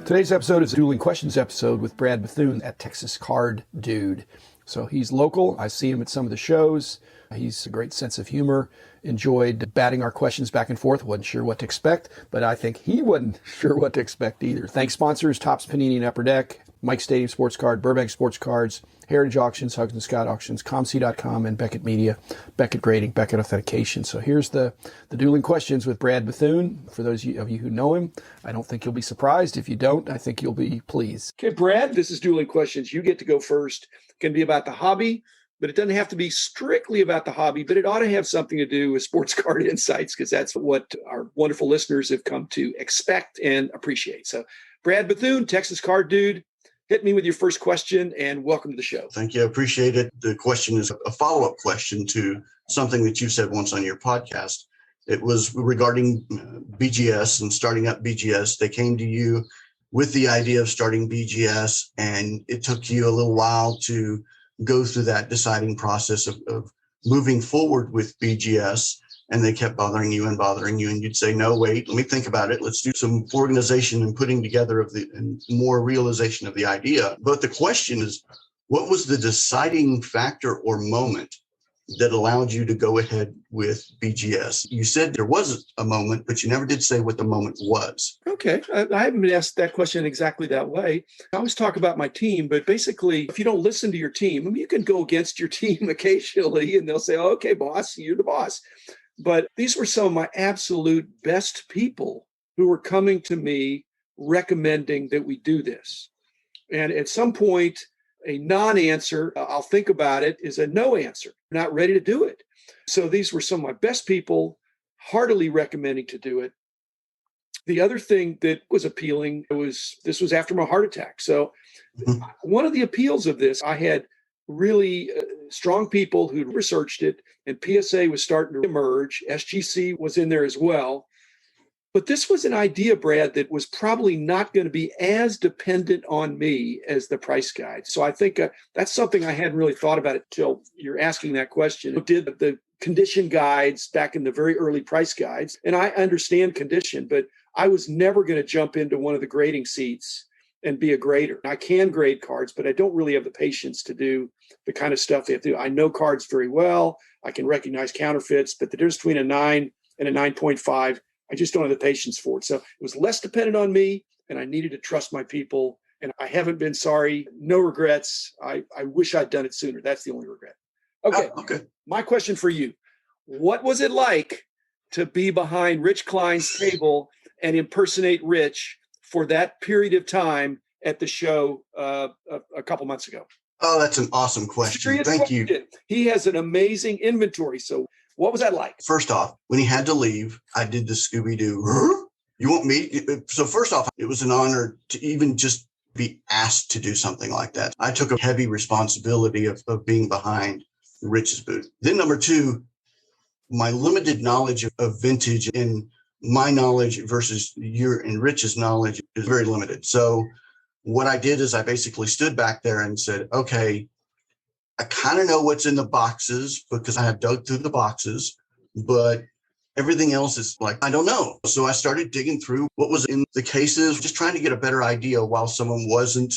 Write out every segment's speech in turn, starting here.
Today's episode is a Dueling Questions episode with Brad Bethune at Texas Card Dude. So he's local. I see him at some of the shows. He's a great sense of humor. Enjoyed batting our questions back and forth. Wasn't sure what to expect, but I think he wasn't sure what to expect either. Thanks sponsors, Topps Panini and Upper Deck, Mike Stadium Sports Card, Burbank Sports Cards, Heritage Auctions, Hugs and Scott Auctions, ComC.com, and Beckett Media, Beckett Grading, Beckett Authentication. So here's the Dueling Questions with Brad Bethune. For those of you who know him, I don't think you'll be surprised. If you don't, I think you'll be pleased. Okay, Brad, this is Dueling Questions. You get to go first. It can be about the hobby, but it doesn't have to be strictly about the hobby, but it ought to have something to do with sports card insights, because that's what our wonderful listeners have come to expect and appreciate. So Brad Bethune, Texas Card Dude, hit me with your first question and welcome to the show. Thank you. I appreciate it. The question is a follow-up question to something that you said once on your podcast. It was regarding BGS and starting up BGS. They came to you with the idea of starting BGS, and it took you a little while to go through that deciding process of moving forward with BGS. And they kept bothering you, and you'd say, no, wait, let me think about it. Let's do some organization and putting together and more realization of the idea. But the question is, what was the deciding factor or moment that allowed you to go ahead with BGS? You said there was a moment, but you never did say what the moment was. Okay. I haven't been asked that question exactly that way. I always talk about my team, but basically, if you don't listen to your team, I mean, you can go against your team occasionally and they'll say, oh, okay, boss, you're the boss. But these were some of my absolute best people who were coming to me recommending that we do this. And at some point, a non-answer, I'll think about it, is a no answer. We're not ready to do it. So these were some of my best people heartily recommending to do it. The other thing that was appealing this was after my heart attack. So one of the appeals of this, I had really strong people who'd researched it, and PSA was starting to emerge. SGC was in there as well. But this was an idea, Brad, that was probably not going to be as dependent on me as the price guide. So I think that's something I hadn't really thought about until you're asking that question. I did the condition guides back in the very early price guides, and I understand condition, but I was never going to jump into one of the grading seats and be a grader. I can grade cards, but I don't really have the patience to do the kind of stuff they have to do. I know cards very well. I can recognize counterfeits, but the difference between a 9 and a 9.5, I just don't have the patience for it. So it was less dependent on me, and I needed to trust my people. And I haven't been sorry. No regrets. I wish I'd done it sooner. That's the only regret. Okay. Okay. My question for you. What was it like to be behind Rich Klein's table and impersonate Rich for that period of time at the show a couple months ago? Oh, that's an awesome question. Thank you. He has an amazing inventory. So what was that like? First off, when he had to leave, I did the Scooby-Doo. You want me? So first off, it was an honor to even just be asked to do something like that. I took a heavy responsibility of being behind Rich's booth. Then number two, my limited knowledge of vintage and my knowledge versus your and Rich's knowledge is very limited. So what I did is I basically stood back there and said, okay, I kind of know what's in the boxes because I have dug through the boxes, but everything else is like, I don't know. So I started digging through what was in the cases, just trying to get a better idea while someone wasn't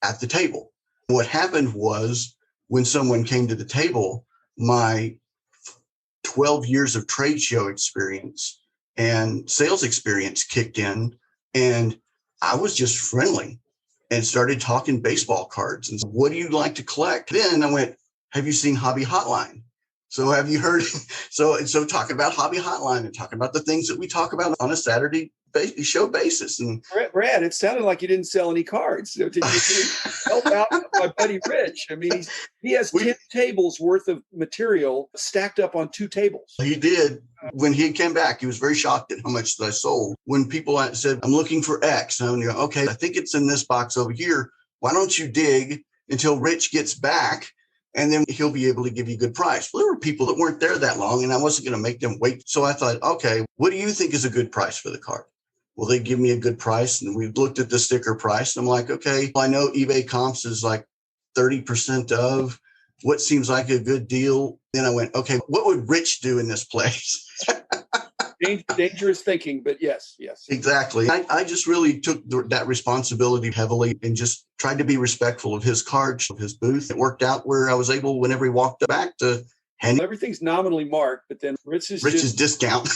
at the table. What happened was when someone came to the table, my 12 years of trade show experience and sales experience kicked in, and I was just friendly and started talking baseball cards. And what do you like to collect? Then I went, have you seen Hobby Hotline? So have you heard? So talking about Hobby Hotline and talking about the things that we talk about on a Saturday show basis. And Brad, it sounded like you didn't sell any cards. So did you help out my buddy Rich? I mean, he has 10 tables worth of material stacked up on 2 tables. He did. When he came back, he was very shocked at how much that I sold. When people said, I'm looking for X, and I'm going, okay, I think it's in this box over here. Why don't you dig until Rich gets back? And then he'll be able to give you a good price. Well, there were people that weren't there that long, and I wasn't going to make them wait. So I thought, okay, what do you think is a good price for the card? Well, they give me a good price, and we looked at the sticker price, and I'm like, okay, I know eBay comps is like 30% of what seems like a good deal. Then I went, okay, what would Rich do in this place? Dangerous thinking, but yes, yes. Exactly. I just really took that responsibility heavily and just tried to be respectful of his card, of his booth. It worked out where I was able, whenever he walked back, to hand Everything's nominally marked, but then Rich's discount.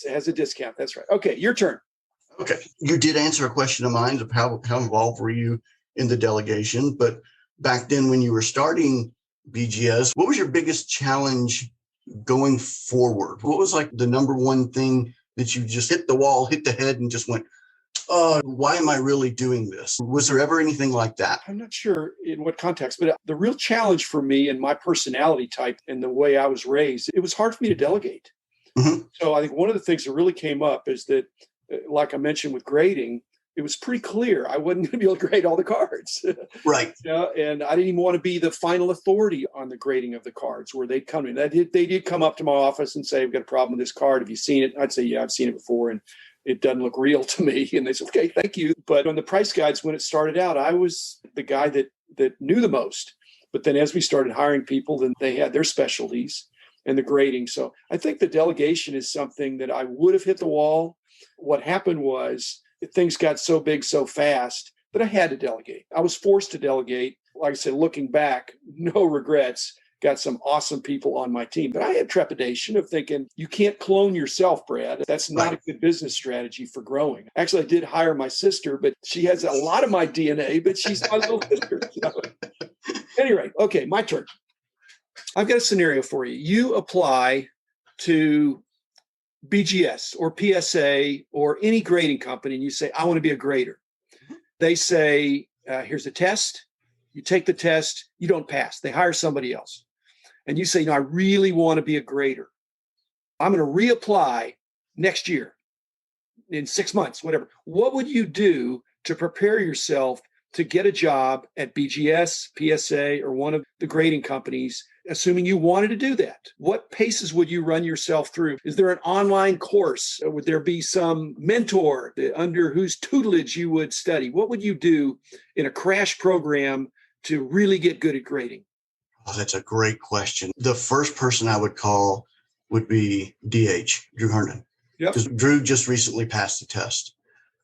has a discount. That's right. Okay, your turn. Okay. You did answer a question of mine of how involved were you in the delegation, but back then when you were starting BGS, what was your biggest challenge going forward? What was like the number one thing that you just hit the wall, hit the head, and just went, oh, why am I really doing this? Was there ever anything like that? I'm not sure in what context, but the real challenge for me and my personality type and the way I was raised, it was hard for me to delegate. Mm-hmm. So I think one of the things that really came up is that, like I mentioned with grading, it was pretty clear I wasn't going to be able to grade all the cards. Right. And I didn't even want to be the final authority on the grading of the cards where they'd come in. They did come up to my office and say, "We've got a problem with this card. Have you seen it?" I'd say, "Yeah, I've seen it before, and it doesn't look real to me." And they said, "Okay, thank you." But on the price guides, when it started out, I was the guy that knew the most. But then as we started hiring people, then they had their specialties and the grading. So I think the delegation is something that I would have hit the wall. What happened was things got so big so fast that I had to delegate. I was forced to delegate. Like I said, looking back, no regrets. Got some awesome people on my team. But I had trepidation of thinking, you can't clone yourself, Brad. That's not a good business strategy for growing. Actually, I did hire my sister, but she has a lot of my DNA, but she's my little sister. So. Anyway, okay, my turn. I've got a scenario for you. You apply to BGS or PSA or any grading company, and you say, I want to be a grader. They say, here's a test. You take the test, you don't pass. They hire somebody else. And you say, I really want to be a grader. I'm going to reapply next year, in 6 months, whatever. What would you do to prepare yourself to get a job at BGS, PSA, or one of the grading companies, assuming you wanted to do that? What paces would you run yourself through? Is there an online course? Would there be some mentor under whose tutelage you would study? What would you do in a crash program to really get good at grading? Oh, that's a great question. The first person I would call would be DH, Drew Herndon. Yep. Because Drew just recently passed the test.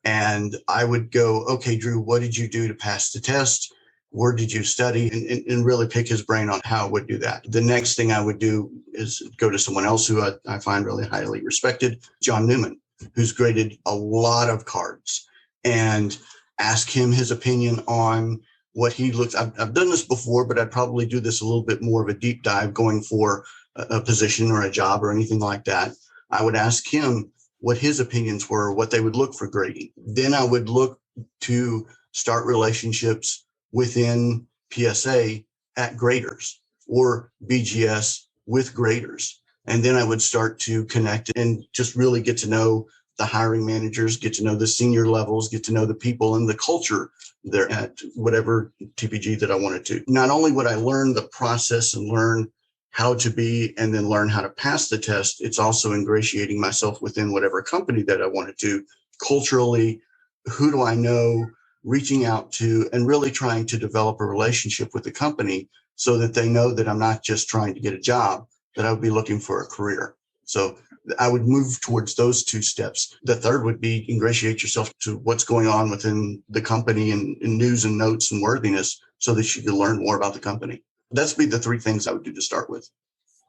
And I would go, okay, Drew, what did you do to pass the test? Where did you study? And really pick his brain on how I would do that. The next thing I would do is go to someone else who I find really highly respected, John Newman, who's graded a lot of cards, and ask him his opinion on what he looks. I've done this before, but I'd probably do this a little bit more of a deep dive going for a position or a job or anything like that. I would ask him what his opinions were, what they would look for grading. Then I would look to start relationships within PSA at graders or BGS with graders. And then I would start to connect and just really get to know the hiring managers, get to know the senior levels, get to know the people and the culture there at whatever TPG that I wanted to. Not only would I learn the process and learn how to be and then learn how to pass the test, it's also ingratiating myself within whatever company that I wanted to. Culturally, who do I know, reaching out to, and really trying to develop a relationship with the company so that they know that I'm not just trying to get a job, that I would be looking for a career. So I would move towards those two steps. The third would be ingratiate yourself to what's going on within the company and news and notes and worthiness so that you can learn more about the company. That's be the three things I would do to start with.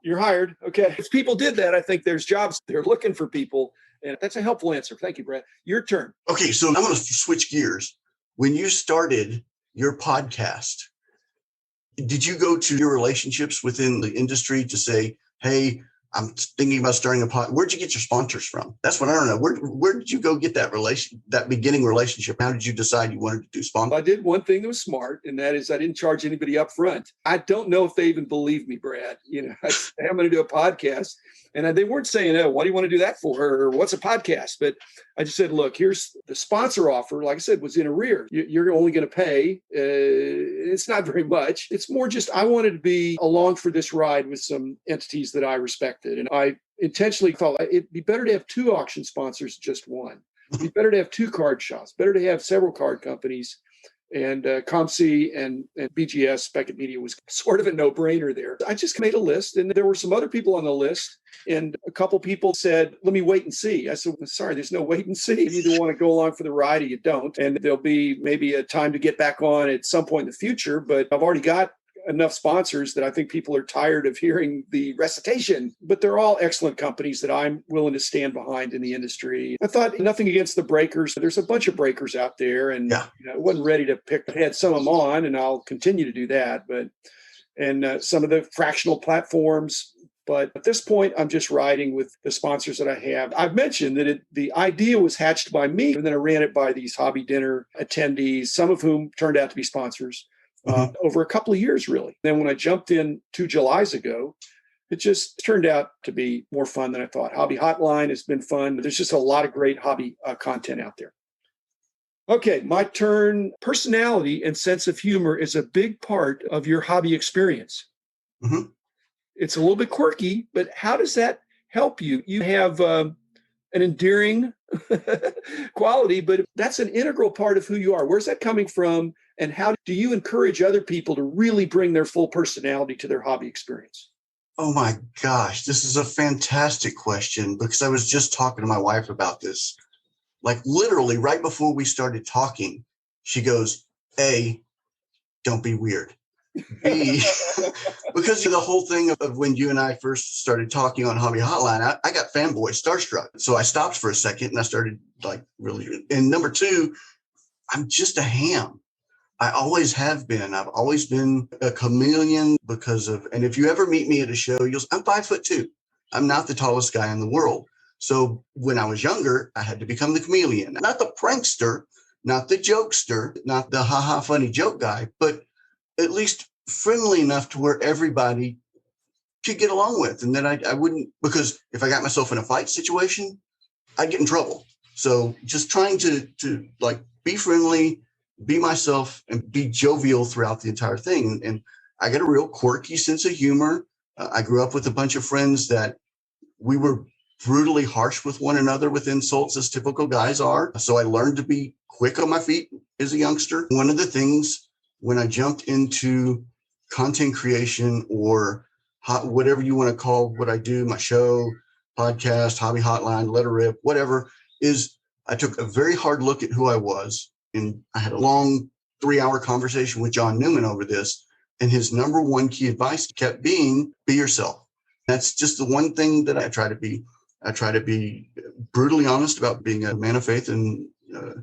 You're hired. Okay. If people did that, I think there's jobs. They're looking for people. And that's a helpful answer. Thank you, Brad. Your turn. Okay. So I'm going to switch gears. When you started your podcast, did you go to your relationships within the industry to say, hey, I'm thinking about starting a pod? Where'd you get your sponsors from? That's what I don't know. Where did you go get that beginning relationship? How did you decide you wanted to do sponsors? I did one thing that was smart, and that is I didn't charge anybody up front. I don't know if they even believe me, Brad. I said, I'm going to do a podcast. And they weren't saying, oh, what do you want to do that for? Or what's a podcast? But I just said, look, here's the sponsor offer. Like I said, was in arrear. You're only going to pay. It's not very much. It's more just I wanted to be along for this ride with some entities that I respected. And I intentionally thought it'd be better to have two auction sponsors, just one. It'd be better to have two card shops, better to have several card companies And ComC and BGS, Beckett Media, was sort of a no-brainer there. I just made a list, and there were some other people on the list. And a couple people said, let me wait and see. I said, well, sorry, there's no wait and see. You either want to go along for the ride or you don't. And there'll be maybe a time to get back on at some point in the future. But I've already got enough sponsors that I think people are tired of hearing the recitation. But they're all excellent companies that I'm willing to stand behind in the industry. I thought nothing against the breakers. There's a bunch of breakers out there, and I wasn't ready to pick. I had some of them on, and I'll continue to do that. But some of the fractional platforms. But at this point, I'm just riding with the sponsors that I have. I've mentioned that the idea was hatched by me, and then I ran it by these hobby dinner attendees, some of whom turned out to be sponsors over a couple of years, really. Then when I jumped in 2 Julys ago, it just turned out to be more fun than I thought. Hobby Hotline has been fun. There's just a lot of great hobby content out there. Okay, my turn. Personality and sense of humor is a big part of your hobby experience. Mm-hmm. It's a little bit quirky, but how does that help you? You have an endearing quality, but that's an integral part of who you are. Where's that coming from? And how do you encourage other people to really bring their full personality to their hobby experience? Oh my gosh, this is a fantastic question, because I was just talking to my wife about this. Like literally right before we started talking, she goes, A, don't be weird. B, because the whole thing of when you and I first started talking on Hobby Hotline, I got fanboy starstruck. So I stopped for a second and I started like really. And number 2, I'm just a ham. I always have been. I've always been a chameleon and if you ever meet me at a show, I'm 5'2". I'm not the tallest guy in the world. So when I was younger, I had to become the chameleon, not the prankster, not the jokester, not the haha funny joke guy, but at least friendly enough to where everybody could get along with. And then I wouldn't, because if I got myself in a fight situation, I'd get in trouble. So just trying to like be friendly, be myself, and be jovial throughout the entire thing. And I got a real quirky sense of humor. I grew up with a bunch of friends that we were brutally harsh with one another with insults, as typical guys are. So I learned to be quick on my feet as a youngster. One of the things when I jumped into content creation, or whatever you want to call what I do, my show, podcast, Hobby Hotline, Let Her Rip, whatever, is I took a very hard look at who I was. And I had a long 3-hour conversation with John Newman over this. And his number one key advice kept being, be yourself. That's just the one thing that I try to be. I try to be brutally honest about being a man of faith and a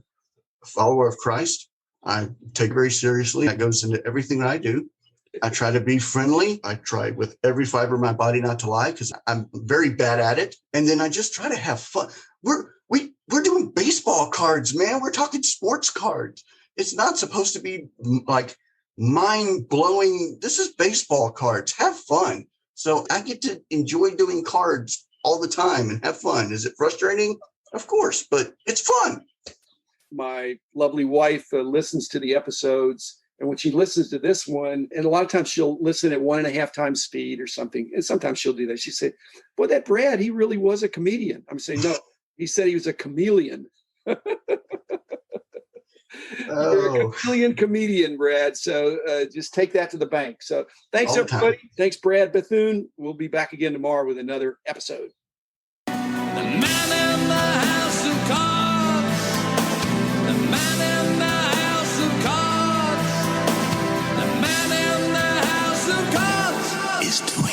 follower of Christ. I take it very seriously. That goes into everything that I do. I try to be friendly. I try with every fiber of my body not to lie, because I'm very bad at it. And then I just try to have fun. We're doing baseball cards, man. We're talking sports cards. It's not supposed to be like mind-blowing. This is baseball cards. Have fun. So I get to enjoy doing cards all the time and have fun. Is it frustrating? Of course, but it's fun. My lovely wife listens to the episodes, and when she listens to this one, and a lot of times she'll listen at 1.5 times speed or something, and sometimes she'll do that. She said, boy, that Brad, he really was a comedian. I'm saying, no, he said he was a chameleon. You're a chameleon comedian, Brad. So just take that to the bank. So thanks, everybody. Thanks, Brad Bethune. We'll be back again tomorrow with another episode. The man in the house of cards. The man in the house of cards. The man in the house of cards is doing